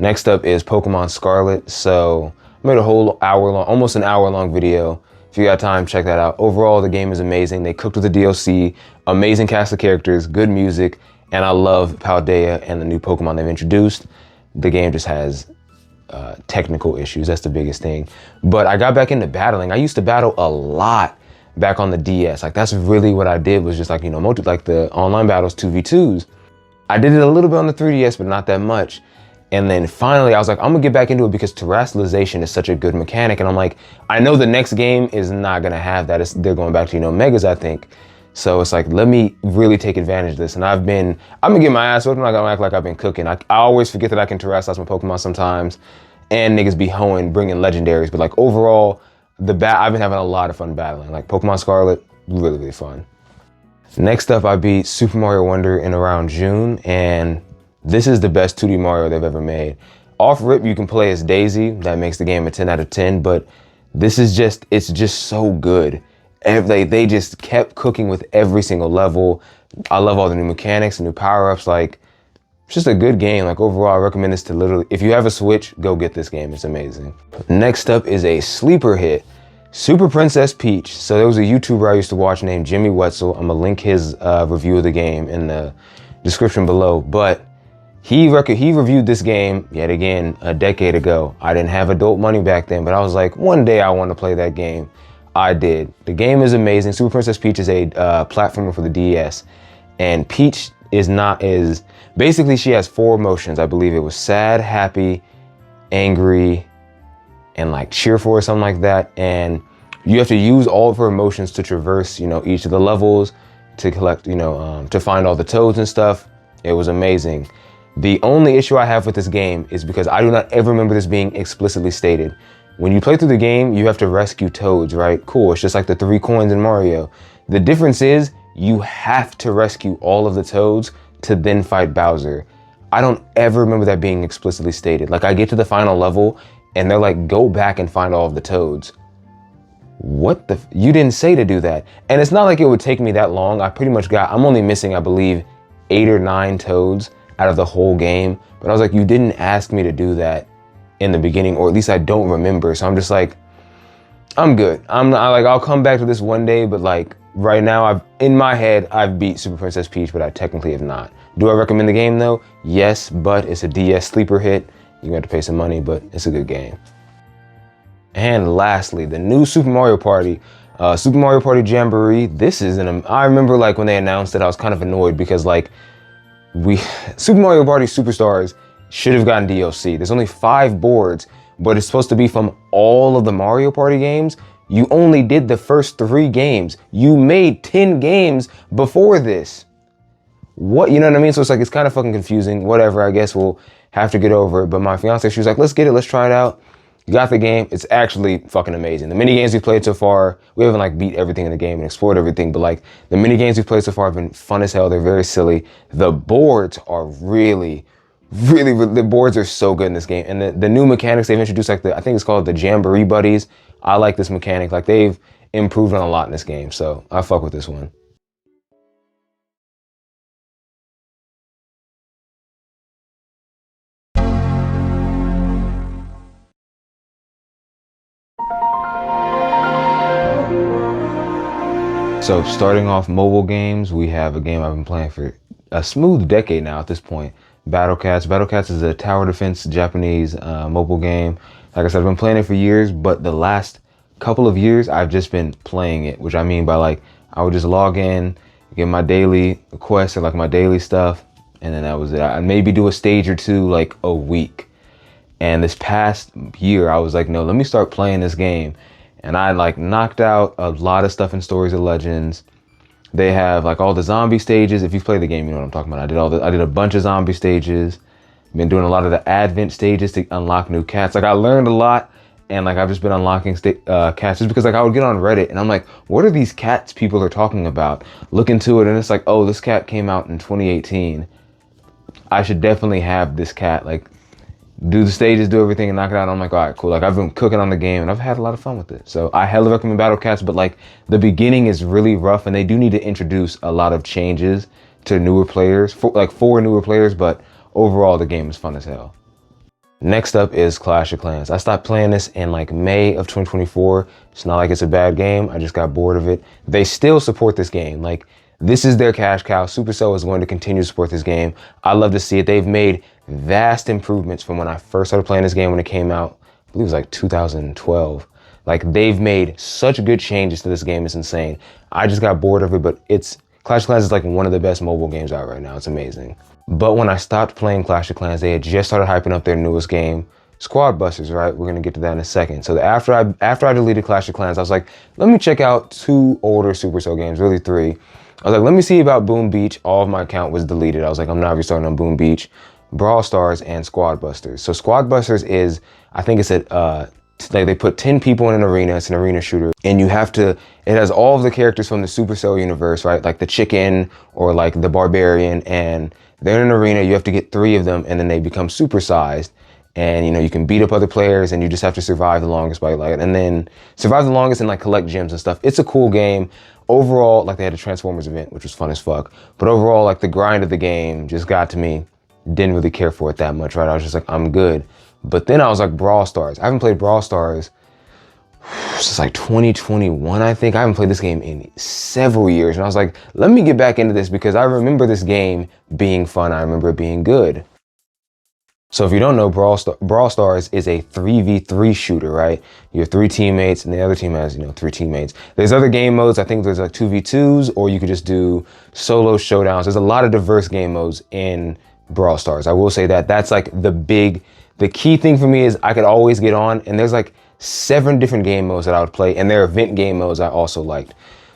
Next up is Pokemon Scarlet. So I made a whole hour long, almost an hour long video If you got time, check that out. Overall, the game is amazing. They cooked with the DLC, amazing cast of characters, good music, and I love Paldea and the new Pokemon they've introduced. The game just has technical issues. That's the biggest thing. But I got back into battling. I used to battle a lot back on the DS. Like that's really what I did, was just like, you know, like the online battles, 2v2s. I did it a little bit on the 3DS, but not that much. And then finally I was like, I'm gonna get back into it because terrestrialization is such a good mechanic. And I'm like, I know the next game is not gonna have that. They're going back to, you know, Megas, I think. So it's like, let me really take advantage of this. And I'm gonna get my ass whooped. I'm not gonna act like I've been cooking. I always forget that I can terrestrialize my Pokemon sometimes, and niggas be hoeing, bringing legendaries. But like overall, I've been having a lot of fun battling. Like Pokemon Scarlet, really, really fun. Next up, I beat Super Mario Wonder in around June, and this is the best 2D Mario they've ever made. Off rip, you can play as Daisy. That makes the game a 10 out of 10, but this is just, it's just so good. They just kept cooking with every single level. I love all the new mechanics, the new power-ups. Like, it's just a good game. Like overall, I recommend this to literally, if you have a Switch, go get this game. It's amazing. Next up is a sleeper hit, Super Princess Peach. So there was a YouTuber I used to watch named Jimmy Wetzel. I'm gonna link his review of the game in the description below. But he reviewed this game yet again a decade ago. I didn't have adult money back then, but I was like, one day I want to play that game. I did. The game is amazing. Super Princess Peach is a platformer for the DS, and Peach is basically, she has 4 emotions. I believe it was sad, happy, angry, and like cheerful or something like that. And you have to use all of her emotions to traverse, you know, each of the levels, to collect, you know, to find all the toads and stuff. It was amazing. The only issue I have with this game is because I do not ever remember this being explicitly stated. When you play through the game, you have to rescue toads, right? Cool, it's just like the 3 coins in Mario. The difference is you have to rescue all of the toads to then fight Bowser. I don't ever remember that being explicitly stated. Like I get to the final level and they're like, go back and find all of the toads. What the, you didn't say to do that. And it's not like it would take me that long. I'm only missing, I believe, 8 or 9 toads out of the whole game. But I was like, you didn't ask me to do that in the beginning, or at least I don't remember. So I'm just like, I'm good. I'll come back to this one day, but like right now, in my head, I've beat Super Princess Peach, but I technically have not. Do I recommend the game though? Yes, but it's a DS sleeper hit. You have to pay some money, but it's a good game. And lastly, the new Super Mario Party, Super Mario Party Jamboree. This is I remember like when they announced it, I was kind of annoyed because like Super Mario Party Superstars should have gotten DLC. There's only 5 boards, but it's supposed to be from all of the Mario Party games. You only did the first 3 games. You made 10 games before this. What, you know what I mean? So it's like, it's kind of fucking confusing. Whatever, I guess we'll have to get over it. But my fiance, she was like, let's get it, let's try it out. Got the game. It's actually fucking amazing. The mini games we've played so far, we haven't like beat everything in the game and explored everything, but like the mini games we've played so far have been fun as hell. They're very silly. The boards are really, the boards are so good in this game. And the new mechanics they've introduced, like I think it's called the Jamboree Buddies. I like this mechanic. Like they've improved on a lot in this game. So I fuck with this one. So starting off mobile games, we have a game I've been playing for a smooth decade now at this point. Battle Cats. Battle Cats is a tower defense Japanese mobile game. Like I said, I've been playing it for years, but the last couple of years I've just been playing it, which I mean by like, I would just log in, get my daily quests or like my daily stuff, and then that was it. I'd maybe do a stage or 2 like a week. And this past year I was like, no, let me start playing this game. And I like knocked out a lot of stuff in Stories of Legends. They have like all the zombie stages. If you've played the game, you know what I'm talking about. I did a bunch of zombie stages. Been doing a lot of the advent stages to unlock new cats. Like I learned a lot, and like I've just been unlocking cats just because like I would get on Reddit and I'm like, what are these cats people are talking about? Look into it and it's like, oh, this cat came out in 2018. I should definitely have this cat. Like do the stages, do everything, and knock it out. I'm like, all right, cool. Like I've been cooking on the game and I've had a lot of fun with it. So I highly recommend Battle Cats, but like the beginning is really rough and they do need to introduce a lot of changes to newer players, for 4 newer players, but overall the game is fun as hell. Next up is Clash of Clans. I stopped playing this in like May of 2024. It's not like it's a bad game. I just got bored of it. They still support this game. Like, this is their cash cow. Supercell is going to continue to support this game. I love to see it. They've made vast improvements from when I first started playing this game when it came out. I believe it was like 2012. Like, they've made such good changes to this game. It's insane. I just got bored of it, but Clash of Clans is like one of the best mobile games out right now. It's amazing. But when I stopped playing Clash of Clans, they had just started hyping up their newest game, Squad Busters, right? We're gonna get to that in a second. So after I deleted Clash of Clans, I was like, let me check out 2 older Supercell games, really 3. I was like, let me see about Boom Beach. All of my account was deleted. I was like, I'm not restarting on Boom Beach, Brawl Stars, and Squad Busters. So Squad Busters is, I think it's like they put 10 people in an arena. It's an arena shooter, and it has all of the characters from the Supercell universe, right? Like the chicken or like the barbarian, and they're in an arena. You have to get 3 of them, and then they become supersized. And you can beat up other players, and you just have to survive the longest and then survive the longest and like collect gems and stuff. It's a cool game. Overall, like they had a Transformers event, which was fun as fuck. But overall, like the grind of the game just got to me. Didn't really care for it that much, right? I was just like, I'm good. But then I was like, Brawl Stars. I haven't played Brawl Stars since like 2021, I think. I haven't played this game in several years. And I was like, let me get back into this because I remember this game being fun. I remember it being good. So if you don't know, Brawl Stars is a 3v3 shooter, right? You have 3 teammates and the other team has, 3 teammates. There's other game modes. I think there's like 2v2s, or you could just do solo showdowns. There's a lot of diverse game modes in Brawl Stars. I will say that that's like the key thing for me is I could always get on, and there's like 7 different game modes that I would play, and there are event game modes I also liked.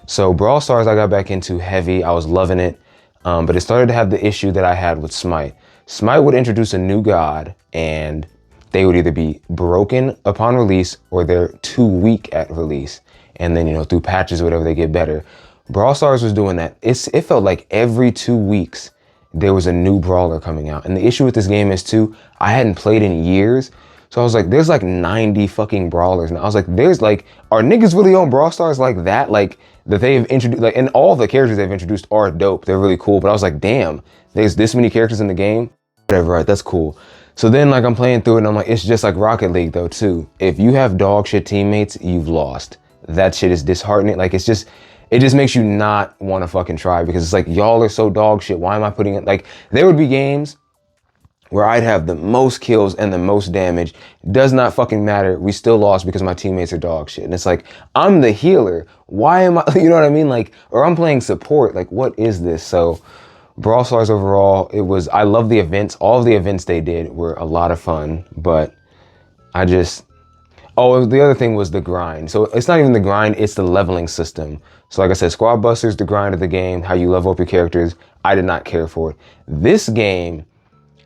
So Brawl Stars I got back into heavy. I was loving it, but it started to have the issue that I had with Smite. Smite would introduce a new god, and they would either be broken upon release or they're too weak at release. And then, through patches or whatever, they get better. Brawl Stars was doing that. It felt like every 2 weeks there was a new brawler coming out. And the issue with this game is too, I hadn't played in years. So I was like, there's like 90 fucking brawlers. And I was like, are niggas really on Brawl Stars like that? Like that they've introduced, like, and all the characters they've introduced are dope. They're really cool. But I was like, damn, there's this many characters in the game. Whatever, right, that's cool. So then like I'm playing through it and I'm like, it's just like Rocket League though too. If you have dog shit teammates, you've lost. That shit is disheartening. Like it just makes you not want to fucking try because it's like, y'all are so dog shit. Why am I putting it? Like there would be games where I'd have the most kills and the most damage. Does not fucking matter. We still lost because my teammates are dog shit. And it's like, I'm the healer. Why am I, you know what I mean? Like, or I'm playing support. Like, what is this? So Brawl Stars overall, I love the events. All of the events they did were a lot of fun, but the other thing was the grind. So it's not even the grind, it's the leveling system. So like I said, Squad Busters, the grind of the game, how you level up your characters, I did not care for it. This game,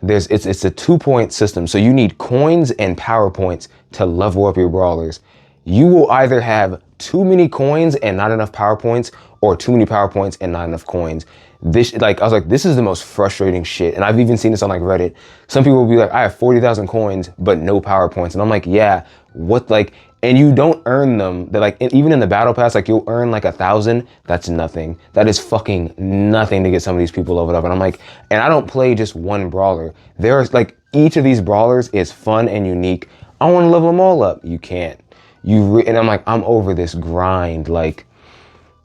it's a 2-point system. So you need coins and power points to level up your brawlers. You will either have too many coins and not enough power points, or too many power points and not enough coins. I was like, this is the most frustrating shit. And I've even seen this on like Reddit. Some people will be like, I have 40,000 coins, but no power points. And I'm like, yeah, and you don't earn them. They're like, even in the battle pass, like you'll earn like 1,000. That's nothing. That is fucking nothing to get some of these people leveled up. And I'm like, and I don't play just one brawler. There's like, each of these brawlers is fun and unique. I want to level them all up. You can't. And I'm like, I'm over this grind.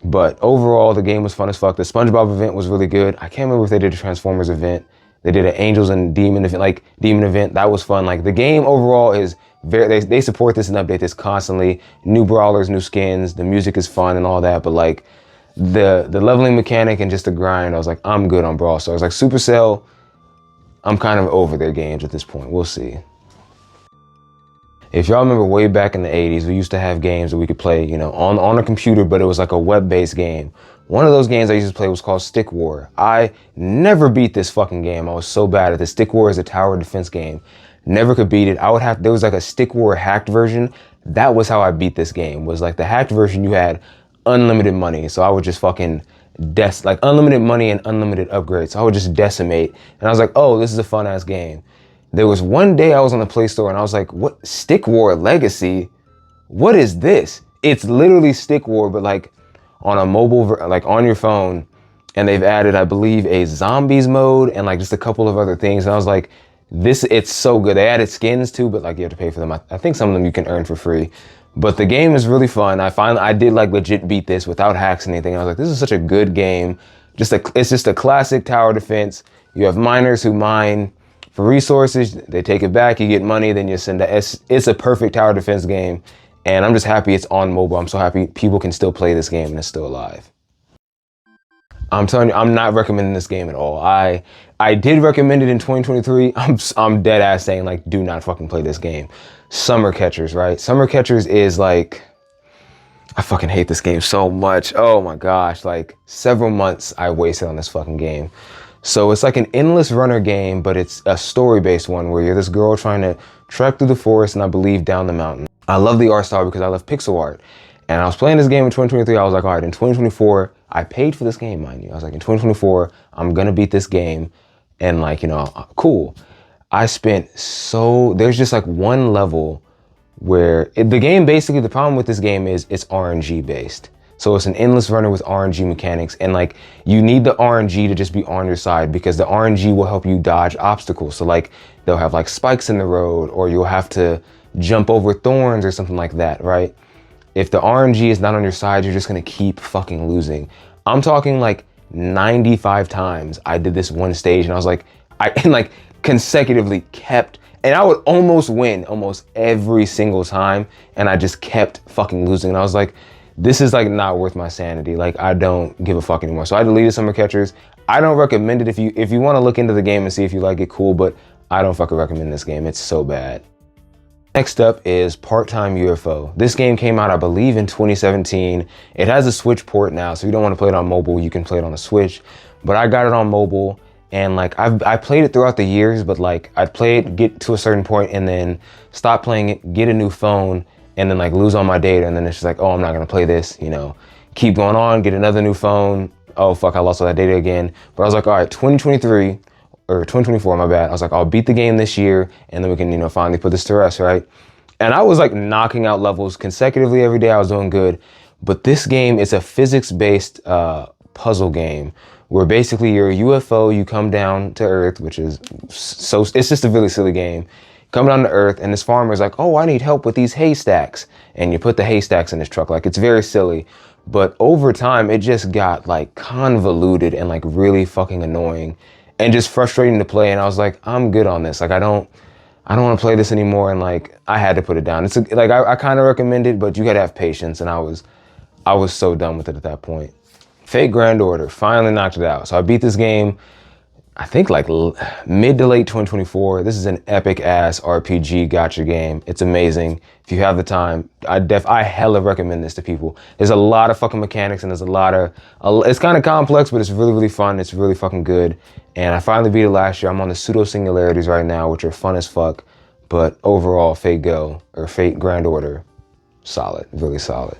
But overall, the game was fun as fuck. The SpongeBob event was really good. I can't remember if they did a Transformers event. They did an Angels and Demon event. That was fun. Like the game overall is they support this and update this constantly. New brawlers, new skins. The music is fun and all that. But like the leveling mechanic and just the grind, I was like, I'm good on Brawl Stars. Like Supercell, I'm kind of over their games at this point. We'll see. If y'all remember way back in the 80s, we used to have games that we could play, on a computer, but it was like a web-based game. One of those games I used to play was called Stick War. I never beat this fucking game. I was so bad at it. Stick War is a tower defense game. Never could beat it. There was like a Stick War hacked version. That was how I beat this game, was like the hacked version, you had unlimited money. So I would just fucking like unlimited money and unlimited upgrades. So I would just decimate. And I was like, oh, this is a fun ass game. There was one day I was on the Play Store and I was like, what? Stick War Legacy? What is this? It's literally Stick War, but like on a mobile, like on your phone. And they've added, I believe, a zombies mode and like just a couple of other things. And I was like, it's so good. They added skins too, but like you have to pay for them. I think some of them you can earn for free. But the game is really fun. I did like legit beat this without hacks and anything. I was like, this is such a good game. It's just a classic tower defense. You have miners who mine for resources. They take it back. You get money. Then you send it's a perfect tower defense game. And I'm just happy it's on mobile. I'm so happy people can still play this game and it's still alive. I'm telling you, I'm not recommending this game at all. I did recommend it in 2023. I'm dead ass saying like, do not fucking play this game. Summer Catchers, right? Summer Catchers is like, I fucking hate this game so much. Oh my gosh, like several months I wasted on this fucking game. So it's like an endless runner game, but it's a story-based one where you're this girl trying to trek through the forest and I believe down the mountain. I love the art style because I love pixel art. And I was playing this game in 2023. I was like, all right, in 2024, I paid for this game, mind you. I was like, in 2024, I'm gonna beat this game. And like, you know, cool. There's just like one level where the game basically, the problem with this game is it's RNG based. So it's an endless runner with RNG mechanics. And like, you need the RNG to just be on your side because the RNG will help you dodge obstacles. So like, they'll have like spikes in the road or you'll have to jump over thorns or something like that, right? If the RNG is not on your side, you're just gonna keep fucking losing. I'm talking like 95 times I did this one stage and I was like, consecutively kept, and I would almost win almost every single time and I just kept fucking losing. And I was like, this is like not worth my sanity. Like I don't give a fuck anymore. So I deleted Summer Catchers. I don't recommend it. If you wanna look into the game and see if you like it, cool, but I don't fucking recommend this game. It's so bad. Next up is Time UFO. This game came out, I believe, in 2017. It has a Switch port now, so if you don't want to play it on mobile, you can play it on a Switch. But I got it on mobile, and like I played it throughout the years, but like I'd play it, get to a certain point, and then stop playing it, get a new phone, and then like lose all my data, and then it's just like, oh, I'm not gonna play this, you know. Keep going on, get another new phone. Oh fuck, I lost all that data again. But I was like, all right, 2023. Or 2024, my bad. I was like, I'll beat the game this year and then we can, you know, finally put this to rest, right? And I was like knocking out levels consecutively every day. I was doing good. But this game is a physics-based puzzle game where basically you're a UFO, you come down to Earth, which is so, it's just a really silly game. Come down to Earth and this farmer's like, oh, I need help with these haystacks. And you put the haystacks in his truck. Like, it's very silly. But over time, it just got like convoluted and like really fucking annoying. And just frustrating to play, and I was like, I'm good on this. Like, I don't want to play this anymore, and like, I had to put it down. It's like, I kind of recommend it, but you gotta have patience, and I was so done with it at that point. Fate Grand Order, finally knocked it out. So I beat this game, I think like mid to late 2024. This is an epic ass RPG gacha game. It's amazing. If you have the time, I hella recommend this to people. There's a lot of fucking mechanics and there's a lot of, it's kind of complex, but it's really, really fun. It's really fucking good. And I finally beat it last year. I'm on the pseudo singularities right now, which are fun as fuck. But overall, Fate Grand Order, solid, really solid.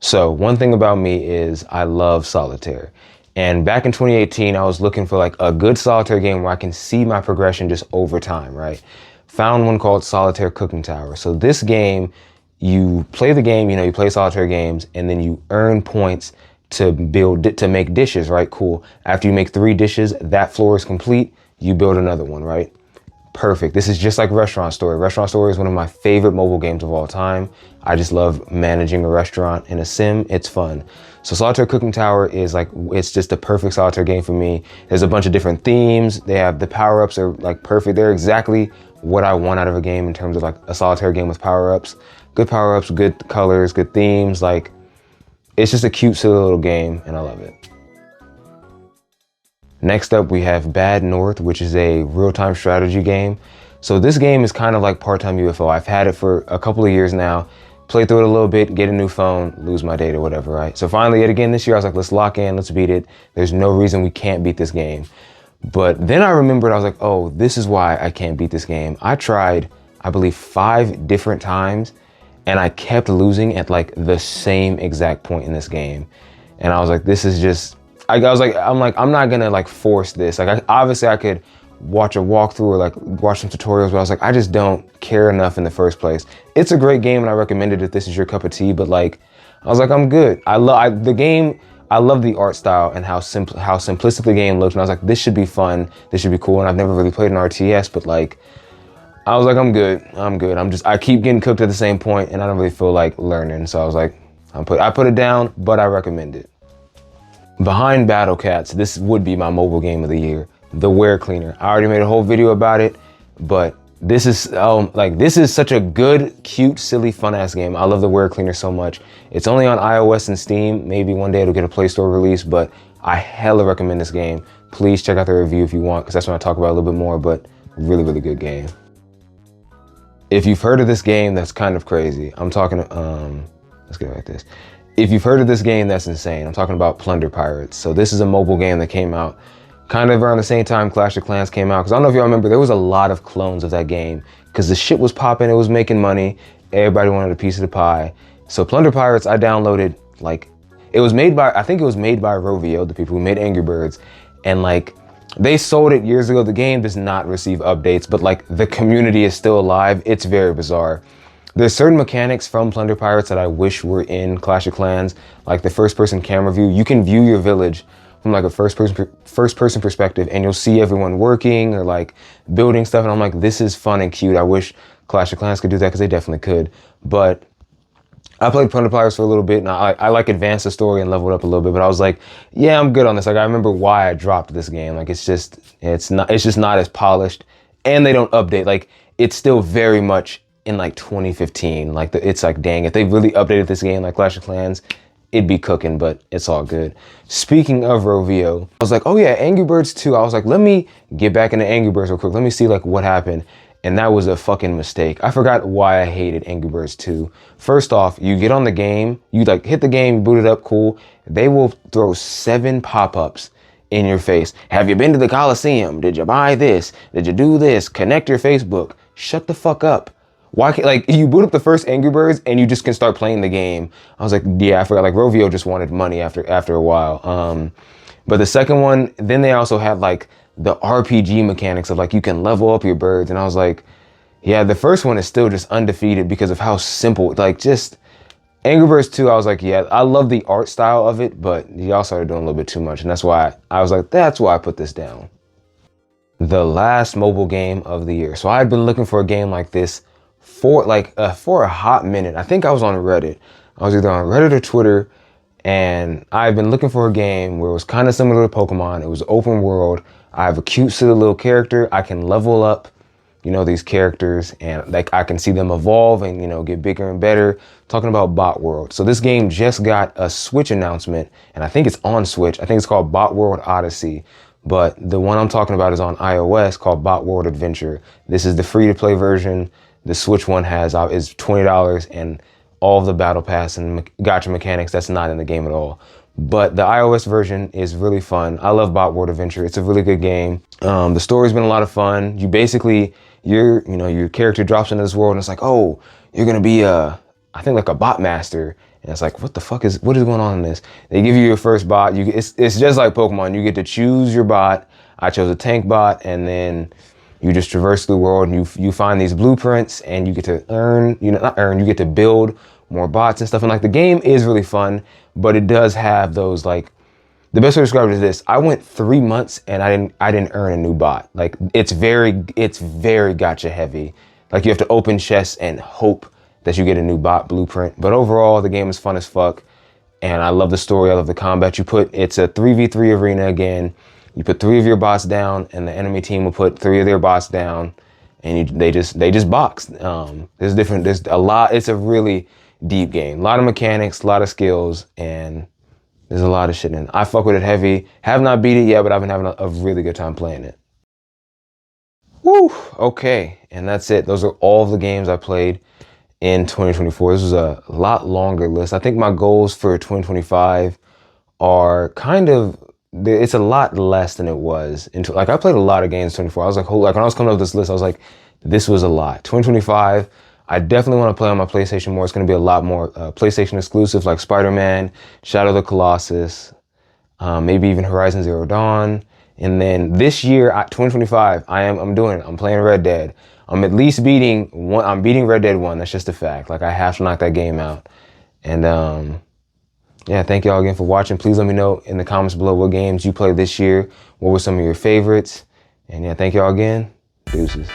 So one thing about me is I love Solitaire. And back in 2018, I was looking for like a good Solitaire game where I can see my progression just over time, right? Found one called Solitaire Cooking Tower. So this game, you play the game, you know, you play Solitaire games, and then you earn points to make dishes, right? Cool. After you make 3 dishes, that floor is complete, you build another one, right? Perfect. This is just like Restaurant Story. Restaurant Story is one of my favorite mobile games of all time. I just love managing a restaurant in a sim. It's fun. So Solitaire Cooking Tower is like, it's just the perfect Solitaire game for me. There's a bunch of different themes. They have, the power-ups are like perfect. They're exactly what I want out of a game in terms of like a Solitaire game with power-ups. Good power-ups, good colors, good themes. Like, it's just a cute, silly little game, and I love it. Next up, we have Bad North, which is a real-time strategy game. So this game is kind of like Time UFO. I've had it for a couple of years now. Play through it a little bit, get a new phone, lose my data, whatever, right? So finally, yet again this year, I was like, let's lock in, let's beat it. There's no reason we can't beat this game. But then I remembered, I was like, oh, this is why I can't beat this game. I tried, I believe, 5 different times, and I kept losing at like the same exact point in this game. And I was like, this is just, I'm not gonna like force this. Like, obviously I could watch a walkthrough or like watch some tutorials, but I was like, I just don't care enough in the first place. It's a great game and I recommend it if this is your cup of tea, but like, I was like, I'm good. The game, I love the art style and how simplistic the game looked. And I was like, this should be fun. This should be cool. And I've never really played an RTS, but like, I was like, I'm good. I keep getting cooked at the same point and I don't really feel like learning. So I was like, I put it down, but I recommend it. Behind Battle Cats, this would be my mobile game of the year, the WereCleaner. I already made a whole video about it, but this is this is such a good, cute, silly, fun ass game. I love the WereCleaner so much. It's only on iOS and Steam. Maybe one day it'll get a Play Store release, but I hella recommend this game. Please check out the review if you want, because that's when I talk about it a little bit more, but really, really good game. If you've heard of this game, that's kind of crazy. I'm talking, let's get it like this. If you've heard of this game, that's insane. I'm talking about Plunder Pirates. So this is a mobile game that came out kind of around the same time Clash of Clans came out. Because I don't know if y'all remember, there was a lot of clones of that game because the shit was popping, it was making money. Everybody wanted a piece of the pie. So Plunder Pirates, I downloaded, like, it was made by, I think it was made by Rovio, the people who made Angry Birds. And like, they sold it years ago. The game does not receive updates, but like the community is still alive. It's very bizarre. There's certain mechanics from Plunder Pirates that I wish were in Clash of Clans, like the first-person camera view. You can view your village from like a first-person perspective, and you'll see everyone working or like building stuff. And I'm like, this is fun and cute. I wish Clash of Clans could do that because they definitely could. But I played Plunder Pirates for a little bit, and I like advanced the story and leveled up a little bit. But I was like, yeah, I'm good on this. Like I remember why I dropped this game. Like it's just not as polished, and they don't update. Like it's still very much in like 2015, like it's like, dang, if they really updated this game like Clash of Clans, it'd be cooking, but it's all good. Speaking of Rovio, I was like, oh yeah, Angry Birds 2. I was like, let me get back into Angry Birds real quick. Let me see like what happened. And that was a fucking mistake. I forgot why I hated Angry Birds 2. First off, you get on the game, you like hit the game, boot it up, cool. They will throw 7 pop-ups in your face. Have you been to the Coliseum? Did you buy this? Did you do this? Connect your Facebook. Shut the fuck up. Why can't, like, you boot up the first Angry Birds and you just can start playing the game. I was like, yeah, I forgot, like Rovio just wanted money after a while. But the second one, then they also had like the RPG mechanics of like, you can level up your birds. And I was like, yeah, the first one is still just undefeated because of how simple, like just Angry Birds 2, I was like, yeah, I love the art style of it, but y'all started doing a little bit too much. And that's why I was like, that's why I put this down. The last mobile game of the year. So I had been looking for a game like this for a hot minute. I think I was on Reddit. I was either on Reddit or Twitter, and I've been looking for a game where it was kind of similar to Pokemon. It was open world. I have a cute, silly little character. I can level up, you know, these characters, and like I can see them evolve and, you know, get bigger and better. Talking about Botworld. So this game just got a Switch announcement, and I think it's on Switch. I think it's called Botworld Odyssey. But the one I'm talking about is on iOS, called Botworld Adventure. This is the free-to-play version. The Switch one is $20, and all of the battle pass and gacha mechanics, that's not in the game at all. But the iOS version is really fun. I love Botworld Adventure. It's a really good game. The story's been a lot of fun. You basically, your character drops into this world, and it's like, oh, you're gonna be I think like a bot master. And it's like, what is going on in this? They give you your first bot. It's just like Pokemon. You get to choose your bot. I chose a tank bot, and then you just traverse the world, and you find these blueprints, and you get to you get to build more bots and stuff. And like the game is really fun, but it does have those, like, the best way to describe it is this: I went 3 months and I didn't earn a new bot. Like it's very gacha heavy. Like you have to open chests and hope that you get a new bot blueprint. But overall, the game is fun as fuck, and I love the story. I love the combat. It's a 3v3 arena again. You put 3 of your bots down, and the enemy team will put 3 of their bots down, and they just box. There's a lot. It's a really deep game. A lot of mechanics, a lot of skills, and there's a lot of shit in it. I fuck with it heavy. Have not beat it yet, but I've been having a really good time playing it. Woo! Okay, and that's it. Those are all of the games I played in 2024. This was a lot longer list. I think my goals for 2025 are it's a lot less than it was. Like I played a lot of games in 2024. I was like, when I was coming up with this list, I was like, this was a lot. 2025, I definitely want to play on my PlayStation more. It's going to be a lot more PlayStation exclusives like Spider-Man, Shadow of the Colossus, maybe even Horizon Zero Dawn. And then this year, 2025, I'm doing it. I'm playing Red Dead. I'm at least beating Red Dead 1. That's just a fact. Like I have to knock that game out. And Yeah, thank y'all again for watching. Please let me know in the comments below what games you played this year. What were some of your favorites? And yeah, thank y'all again. Deuces.